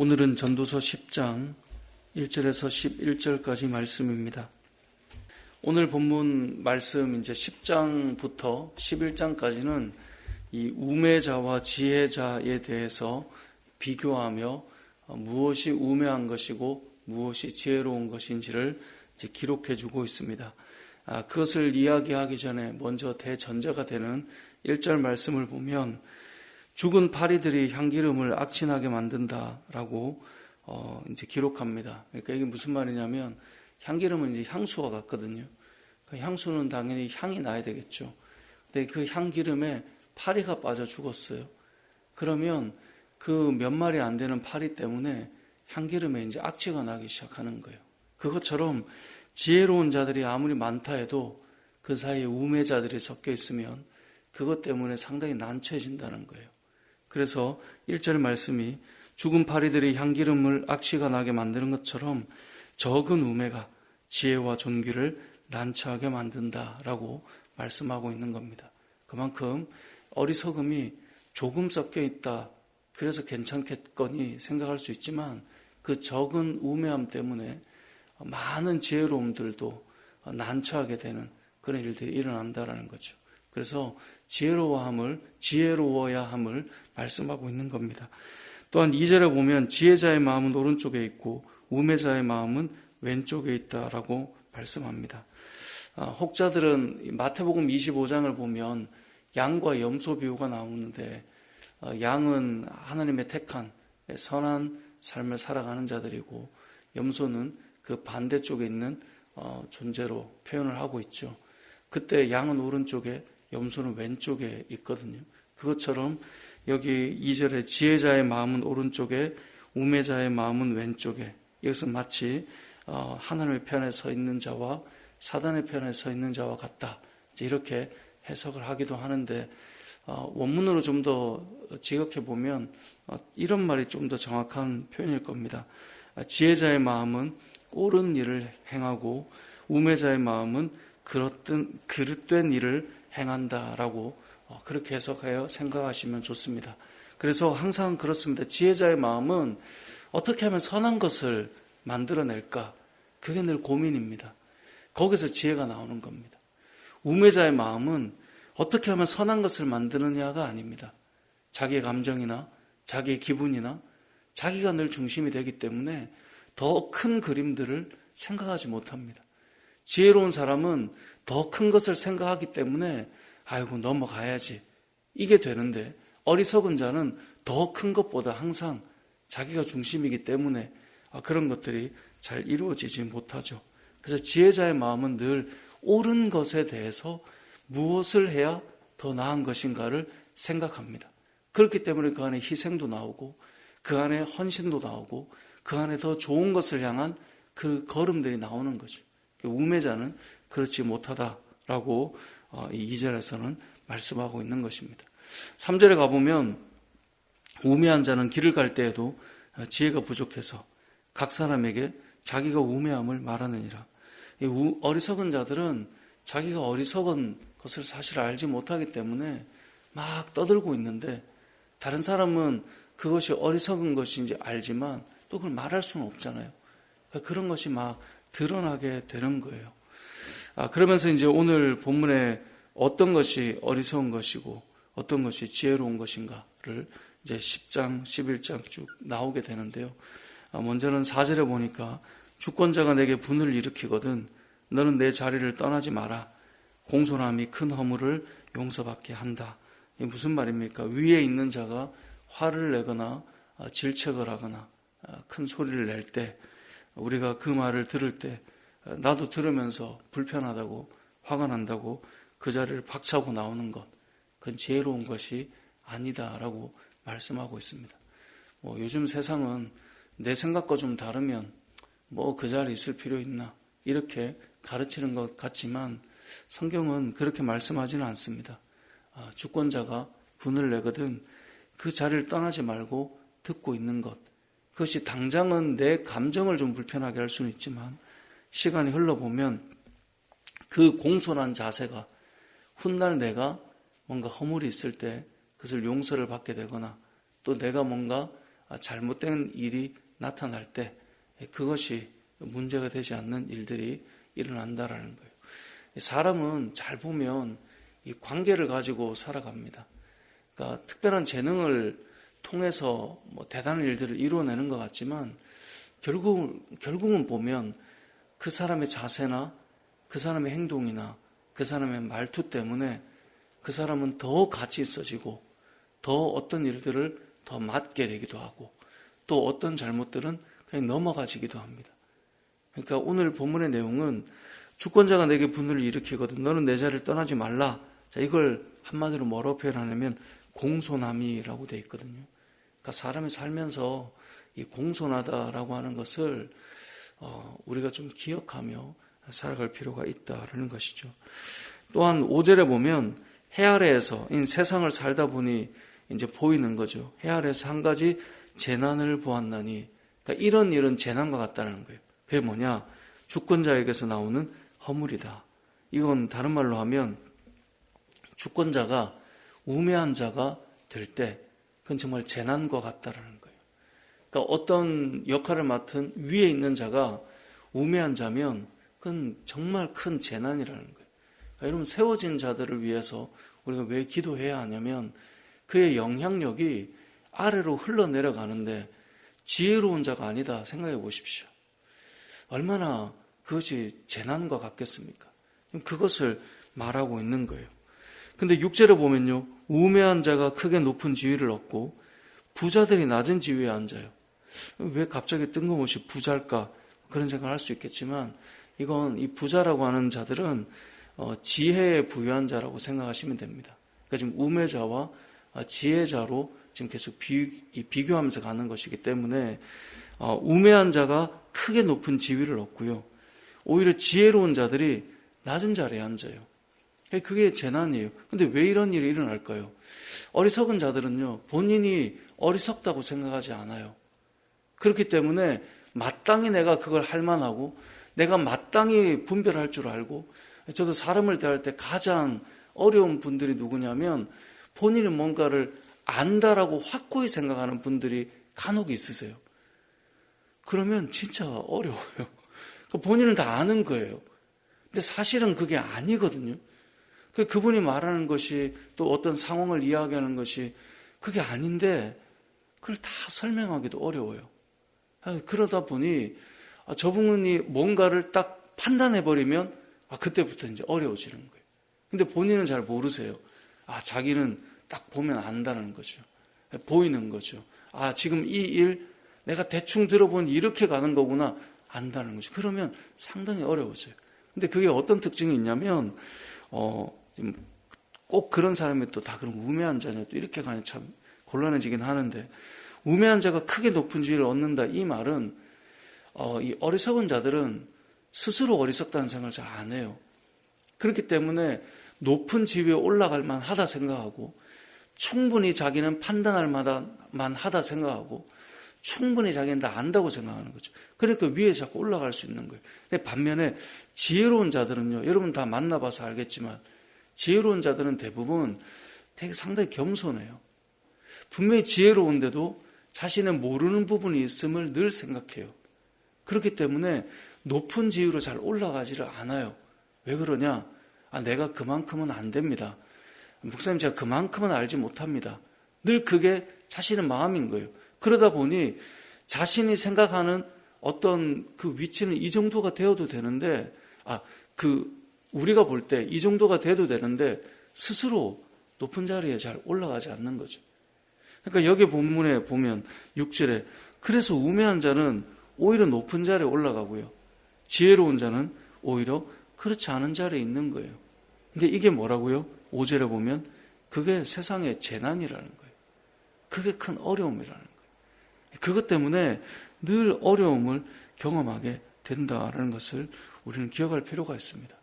오늘은 전도서 10장 1절에서 11절까지 말씀입니다. 오늘 본문 말씀 이제 10장부터 11장까지는 이 우매자와 지혜자에 대해서 비교하며 무엇이 우매한 것이고 무엇이 지혜로운 것인지를 이제 기록해 주고 있습니다. 그것을 이야기하기 전에 먼저 대전제가 되는 1절 말씀을 보면 죽은 파리들이 향기름을 악취나게 만든다라고 이제 기록합니다. 그러니까 이게 무슨 말이냐면 향기름은 이제 향수와 같거든요. 그 향수는 당연히 향이 나야 되겠죠. 근데 그 향기름에 파리가 빠져 죽었어요. 그러면 그 몇 마리 안 되는 파리 때문에 향기름에 이제 악취가 나기 시작하는 거예요. 그것처럼 지혜로운 자들이 아무리 많다 해도 그 사이에 우매자들이 섞여 있으면 그것 때문에 상당히 난처해진다는 거예요. 그래서 1절 말씀이 죽은 파리들이 향기름을 악취가 나게 만드는 것처럼 적은 우매가 지혜와 존귀를 난처하게 만든다라고 말씀하고 있는 겁니다. 그만큼 어리석음이 조금 섞여 있다. 그래서 괜찮겠거니 생각할 수 있지만 그 적은 우매함 때문에 많은 지혜로움들도 난처하게 되는 그런 일들이 일어난다라는 거죠. 그래서 지혜로워야 함을 말씀하고 있는 겁니다. 또한 2절에 보면 지혜자의 마음은 오른쪽에 있고 우매자의 마음은 왼쪽에 있다라고 말씀합니다. 혹자들은 마태복음 25장을 보면 양과 염소 비유가 나오는데 양은 하나님의 택한 선한 삶을 살아가는 자들이고 염소는 그 반대쪽에 있는 존재로 표현을 하고 있죠. 그때 양은 오른쪽에 염소는 왼쪽에 있거든요. 그것처럼 여기 2절에 지혜자의 마음은 오른쪽에 우매자의 마음은 왼쪽에, 이것은 마치 하나님의 편에 서 있는 자와 사단의 편에 서 있는 자와 같다, 이렇게 해석을 하기도 하는데 원문으로 좀 더 지각해 보면 이런 말이 좀 더 정확한 표현일 겁니다. 지혜자의 마음은 옳은 일을 행하고 우매자의 마음은 그릇된 일을 행한다라고 그렇게 해석하여 생각하시면 좋습니다. 그래서 항상 그렇습니다. 지혜자의 마음은 어떻게 하면 선한 것을 만들어낼까? 그게 늘 고민입니다. 거기서 지혜가 나오는 겁니다. 우매자의 마음은 어떻게 하면 선한 것을 만드느냐가 아닙니다. 자기의 감정이나 자기의 기분이나 자기가 늘 중심이 되기 때문에 더 큰 그림들을 생각하지 못합니다. 지혜로운 사람은 더 큰 것을 생각하기 때문에 아이고 넘어가야지 이게 되는데, 어리석은 자는 더 큰 것보다 항상 자기가 중심이기 때문에 그런 것들이 잘 이루어지지 못하죠. 그래서 지혜자의 마음은 늘 옳은 것에 대해서 무엇을 해야 더 나은 것인가를 생각합니다. 그렇기 때문에 그 안에 희생도 나오고 그 안에 헌신도 나오고 그 안에 더 좋은 것을 향한 그 걸음들이 나오는 거죠. 우매자는 그렇지 못하다라고 이 2절에서는 말씀하고 있는 것입니다. 3절에 가보면 우매한 자는 길을 갈 때에도 지혜가 부족해서 각 사람에게 자기가 우매함을 말하느니라. 어리석은 자들은 자기가 어리석은 것을 사실 알지 못하기 때문에 막 떠들고 있는데 다른 사람은 그것이 어리석은 것인지 알지만 또 그걸 말할 수는 없잖아요. 그런 것이 막 드러나게 되는 거예요. 그러면서 이제 오늘 본문에 어떤 것이 어리석은 것이고 어떤 것이 지혜로운 것인가를 이제 10장, 11장 쭉 나오게 되는데요. 먼저는 4절에 보니까 주권자가 내게 분을 일으키거든 너는 내 자리를 떠나지 마라. 공손함이 큰 허물을 용서받게 한다. 이게 무슨 말입니까? 위에 있는 자가 화를 내거나 질책을 하거나 큰 소리를 낼 때 우리가 그 말을 들을 때 나도 들으면서 불편하다고 화가 난다고 그 자리를 박차고 나오는 것, 그건 지혜로운 것이 아니다라고 말씀하고 있습니다. 요즘 세상은 내 생각과 좀 다르면 그 자리에 있을 필요 있나 이렇게 가르치는 것 같지만 성경은 그렇게 말씀하지는 않습니다. 주권자가 분을 내거든 그 자리를 떠나지 말고 듣고 있는 것, 그것이 당장은 내 감정을 좀 불편하게 할 수는 있지만 시간이 흘러보면 그 공손한 자세가 훗날 내가 뭔가 허물이 있을 때 그것을 용서를 받게 되거나 또 내가 뭔가 잘못된 일이 나타날 때 그것이 문제가 되지 않는 일들이 일어난다라는 거예요. 사람은 잘 보면 이 관계를 가지고 살아갑니다. 그러니까 특별한 재능을 통해서 대단한 일들을 이루어내는 것 같지만 결국은 보면 그 사람의 자세나 그 사람의 행동이나 그 사람의 말투 때문에 그 사람은 더 가치 있어지고 더 어떤 일들을 더 맡게 되기도 하고 또 어떤 잘못들은 그냥 넘어가지기도 합니다. 그러니까 오늘 본문의 내용은 주권자가 내게 분노를 일으키거든 너는 내 자리를 떠나지 말라. 자, 이걸 한마디로 뭐라고 표현하냐면 공손함이라고 되어 있거든요. 그러니까 사람이 살면서 이 공손하다라고 하는 것을 우리가 좀 기억하며 살아갈 필요가 있다라는 것이죠. 또한 5절에 보면 해 아래에서 세상을 살다 보니 이제 보이는 거죠. 해 아래에서 한 가지 재난을 보았나니, 그러니까 이런 일은 재난과 같다는 거예요. 그게 뭐냐? 주권자에게서 나오는 허물이다. 이건 다른 말로 하면 주권자가 우매한 자가 될 때 그건 정말 재난과 같다라는 거예요. 그러니까 어떤 역할을 맡은 위에 있는 자가 우매한 자면 그건 정말 큰 재난이라는 거예요. 그러니까 여러분, 세워진 자들을 위해서 우리가 왜 기도해야 하냐면 그의 영향력이 아래로 흘러내려가는데 지혜로운 자가 아니다 생각해 보십시오. 얼마나 그것이 재난과 같겠습니까? 그것을 말하고 있는 거예요. 근데 6절에 보면요, 우매한 자가 크게 높은 지위를 얻고 부자들이 낮은 지위에 앉아요. 왜 갑자기 뜬금없이 부자일까? 그런 생각을 할 수 있겠지만 이건 이 부자라고 하는 자들은 지혜에 부유한 자라고 생각하시면 됩니다. 그러니까 지금 우매자와 지혜자로 지금 계속 비교하면서 가는 것이기 때문에 우매한 자가 크게 높은 지위를 얻고요. 오히려 지혜로운 자들이 낮은 자리에 앉아요. 그게 재난이에요. 근데 왜 이런 일이 일어날까요? 어리석은 자들은요, 본인이 어리석다고 생각하지 않아요. 그렇기 때문에 마땅히 내가 그걸 할 만하고 내가 마땅히 분별할 줄 알고, 저도 사람을 대할 때 가장 어려운 분들이 누구냐면 본인이 뭔가를 안다라고 확고히 생각하는 분들이 간혹 있으세요. 그러면 진짜 어려워요. 본인은 다 아는 거예요. 근데 사실은 그게 아니거든요. 그분이 말하는 것이 또 어떤 상황을 이야기하는 것이 그게 아닌데 그걸 다 설명하기도 어려워요. 그러다 보니 저분이 뭔가를 딱 판단해버리면 그때부터 이제 어려워지는 거예요. 근데 본인은 잘 모르세요. 자기는 딱 보면 안다는 거죠. 보이는 거죠. 지금 이 일 내가 대충 들어보니 이렇게 가는 거구나 안다는 거죠. 그러면 상당히 어려워져요. 근데 그게 어떤 특징이 있냐면 꼭 그런 사람이 또 다 그런 우매한 자냐 또 이렇게 가니 참 곤란해지긴 하는데, 우매한 자가 크게 높은 지위를 얻는다 이 말은 이 어리석은 자들은 스스로 어리석다는 생각을 잘 안 해요. 그렇기 때문에 높은 지위에 올라갈 만하다 생각하고 충분히 자기는 판단할 만하다 생각하고 충분히 자기는 다 안다고 생각하는 거죠. 그러니까 위에 자꾸 올라갈 수 있는 거예요. 근데 반면에 지혜로운 자들은요, 여러분 다 만나봐서 알겠지만 지혜로운 자들은 대부분 되게 상당히 겸손해요. 분명히 지혜로운데도 자신의 모르는 부분이 있음을 늘 생각해요. 그렇기 때문에 높은 지위로 잘 올라가지를 않아요. 왜 그러냐? 내가 그만큼은 안 됩니다. 목사님, 제가 그만큼은 알지 못합니다. 늘 그게 자신의 마음인 거예요. 그러다 보니 자신이 생각하는 어떤 그 위치는 이 정도가 되어도 되는데, 우리가 볼 때 이 정도가 돼도 되는데 스스로 높은 자리에 잘 올라가지 않는 거죠. 그러니까 여기 본문에 보면 6절에 그래서 우매한 자는 오히려 높은 자리에 올라가고요, 지혜로운 자는 오히려 그렇지 않은 자리에 있는 거예요. 근데 이게 뭐라고요? 5절에 보면 그게 세상의 재난이라는 거예요. 그게 큰 어려움이라는 거예요. 그것 때문에 늘 어려움을 경험하게 된다라는 것을 우리는 기억할 필요가 있습니다.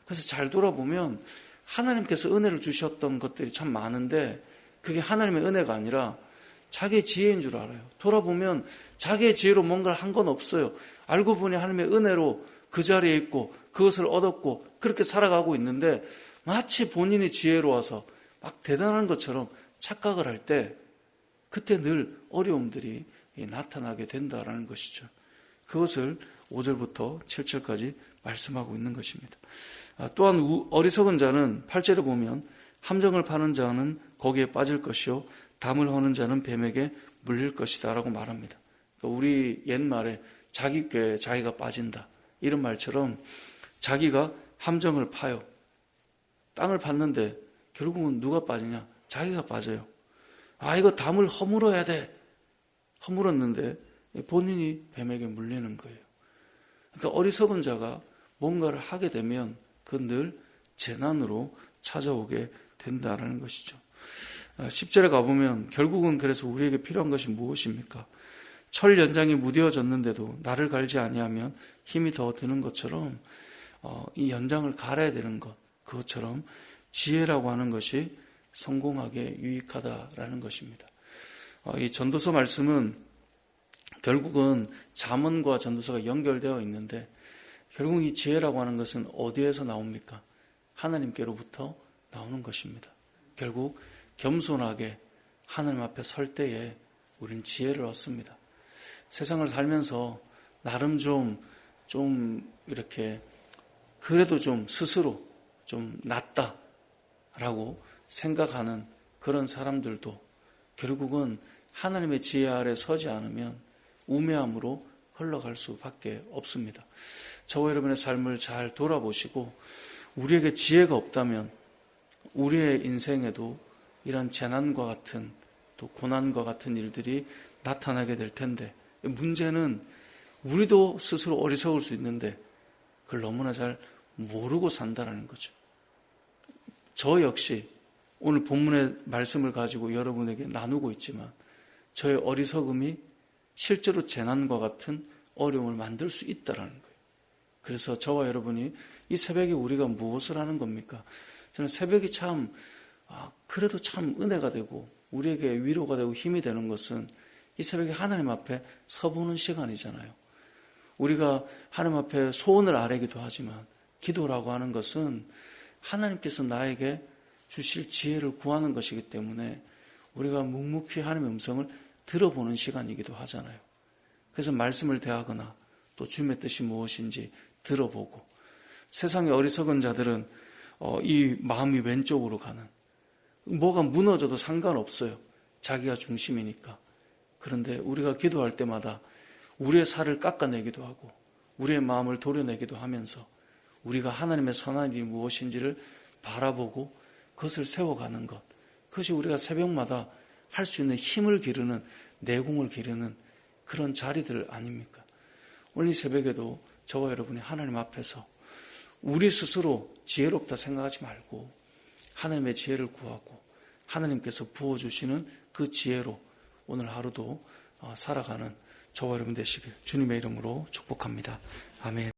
그래서 잘 돌아보면 하나님께서 은혜를 주셨던 것들이 참 많은데 그게 하나님의 은혜가 아니라 자기의 지혜인 줄 알아요. 돌아보면 자기의 지혜로 뭔가를 한 건 없어요. 알고 보니 하나님의 은혜로 그 자리에 있고 그것을 얻었고 그렇게 살아가고 있는데 마치 본인이 지혜로워서 막 대단한 것처럼 착각을 할 때 그때 늘 어려움들이 나타나게 된다라는 것이죠. 그것을 5절부터 7절까지 말씀하고 있는 것입니다. 또한 어리석은 자는 8절에 보면 함정을 파는 자는 거기에 빠질 것이요 담을 허는 자는 뱀에게 물릴 것이다 라고 말합니다. 그러니까 우리 옛말에 자기 꾀에 자기가 빠진다 이런 말처럼 자기가 함정을 파요. 땅을 팠는데 결국은 누가 빠지냐? 자기가 빠져요. 이거 담을 허물어야 돼. 허물었는데 본인이 뱀에게 물리는 거예요. 그러니까 어리석은 자가 뭔가를 하게 되면 그 늘 재난으로 찾아오게 된다는 것이죠. 10절에 가보면 결국은 그래서 우리에게 필요한 것이 무엇입니까? 철 연장이 무뎌졌는데도 나를 갈지 아니하면 힘이 더 드는 것처럼 이 연장을 갈아야 되는 것, 그것처럼 지혜라고 하는 것이 성공하게 유익하다라는 것입니다. 이 전도서 말씀은 결국은 잠언과 전도서가 연결되어 있는데 결국 이 지혜라고 하는 것은 어디에서 나옵니까? 하나님께로부터 나오는 것입니다. 결국 겸손하게 하나님 앞에 설 때에 우리는 지혜를 얻습니다. 세상을 살면서 나름 좀 이렇게 그래도 좀 스스로 좀 낫다라고 생각하는 그런 사람들도 결국은 하나님의 지혜 아래 서지 않으면 우매함으로 흘러갈 수밖에 없습니다. 저와 여러분의 삶을 잘 돌아보시고 우리에게 지혜가 없다면 우리의 인생에도 이런 재난과 같은 또 고난과 같은 일들이 나타나게 될 텐데 문제는 우리도 스스로 어리석을 수 있는데 그걸 너무나 잘 모르고 산다는 거죠. 저 역시 오늘 본문의 말씀을 가지고 여러분에게 나누고 있지만 저의 어리석음이 실제로 재난과 같은 어려움을 만들 수 있다는 거예요. 그래서 저와 여러분이 이 새벽에 우리가 무엇을 하는 겁니까? 저는 새벽이 참 그래도 참 은혜가 되고 우리에게 위로가 되고 힘이 되는 것은 이 새벽에 하나님 앞에 서보는 시간이잖아요. 우리가 하나님 앞에 소원을 아뢰기도 하지만 기도라고 하는 것은 하나님께서 나에게 주실 지혜를 구하는 것이기 때문에 우리가 묵묵히 하나님의 음성을 들어보는 시간이기도 하잖아요. 그래서 말씀을 대하거나 또 주님의 뜻이 무엇인지 들어보고 세상의 어리석은 자들은 이 마음이 왼쪽으로 가는 뭐가 무너져도 상관없어요. 자기가 중심이니까. 그런데 우리가 기도할 때마다 우리의 살을 깎아내기도 하고 우리의 마음을 도려내기도 하면서 우리가 하나님의 선한 일이 무엇인지를 바라보고 그것을 세워가는 것, 그것이 우리가 새벽마다 할 수 있는 힘을 기르는, 내공을 기르는 그런 자리들 아닙니까? 오늘 이 새벽에도 저와 여러분이 하나님 앞에서 우리 스스로 지혜롭다 생각하지 말고 하나님의 지혜를 구하고 하나님께서 부어주시는 그 지혜로 오늘 하루도 살아가는 저와 여러분 되시길 주님의 이름으로 축복합니다. 아멘.